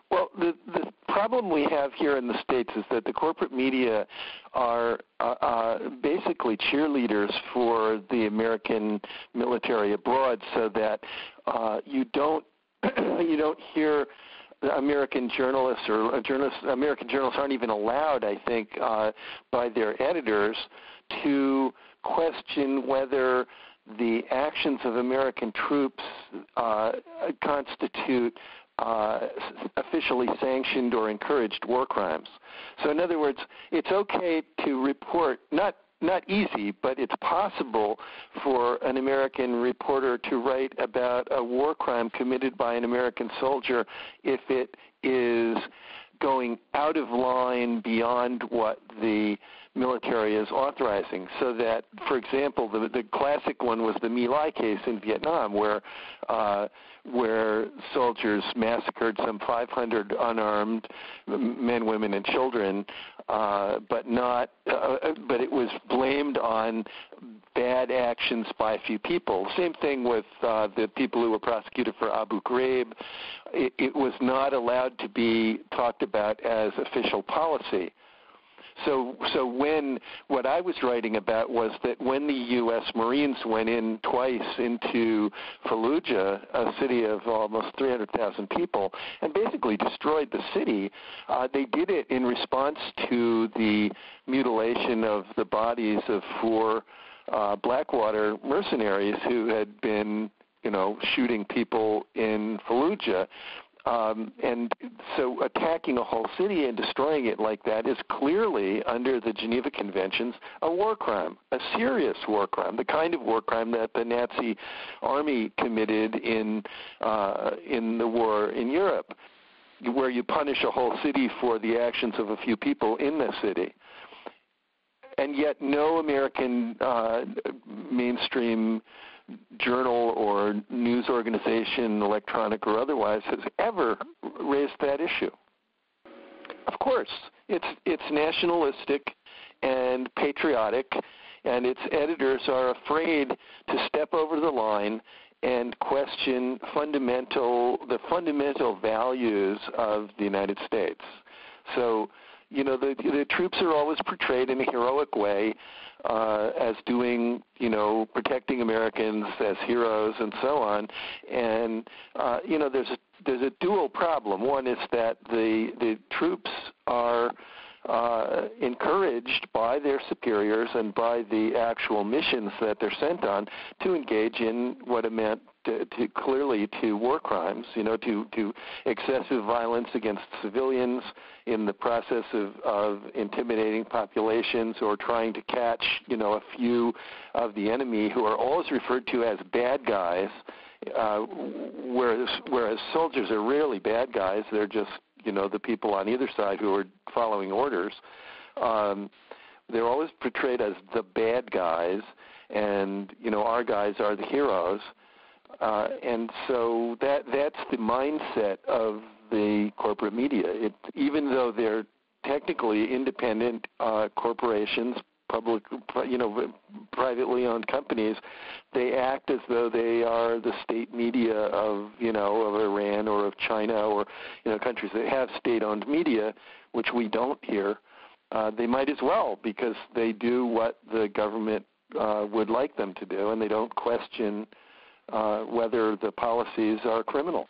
Well, the problem we have here in the States is that the corporate media are basically cheerleaders for the American military abroad, so that you don't hear American journalists American journalists aren't even allowed, I think, by their editors to question whether the actions of American troops constitute officially sanctioned or encouraged war crimes. So in other words, it's okay to report, not easy, but it's possible for an American reporter to write about a war crime committed by an American soldier if it is going out of line beyond what the military is authorizing. So that, for example, the classic one was the My Lai case in Vietnam, where soldiers massacred some 500 unarmed men, women, and children, but it was blamed on bad actions by a few people. Same thing with the people who were prosecuted for Abu Ghraib. It was not allowed to be talked about as official policy. So when what I was writing about was that when the U.S. Marines went in twice into Fallujah, a city of almost 300,000 people, and basically destroyed the city, they did it in response to the mutilation of the bodies of 4 Blackwater mercenaries who had been, shooting people in Fallujah. And so attacking a whole city and destroying it like that is clearly, under the Geneva Conventions, a war crime, a serious war crime, the kind of war crime that the Nazi army committed in the war in Europe, where you punish a whole city for the actions of a few people in the city. And yet no American mainstream journal or news organization, electronic or otherwise, has ever raised that issue. Of course, it's nationalistic and patriotic, and its editors are afraid to step over the line and question the fundamental values of the United States. So, the troops are always portrayed in a heroic way, as doing, protecting Americans as heroes and so on. And, there's a dual problem. One is that the troops are encouraged by their superiors and by the actual missions that they're sent on to engage in what amount clearly to war crimes, to excessive violence against civilians in the process of intimidating populations or trying to catch, a few of the enemy who are always referred to as bad guys, whereas soldiers are rarely bad guys. They're just, the people on either side who are following orders. They're always portrayed as the bad guys, and, our guys are the heroes. And so that's the mindset of the corporate media. Even though they're technically independent corporations, privately owned companies, they act as though they are the state media of Iran or of China or countries that have state-owned media, which we don't here. They might as well, because they do what the government would like them to do, and they don't question whether the policies are criminal.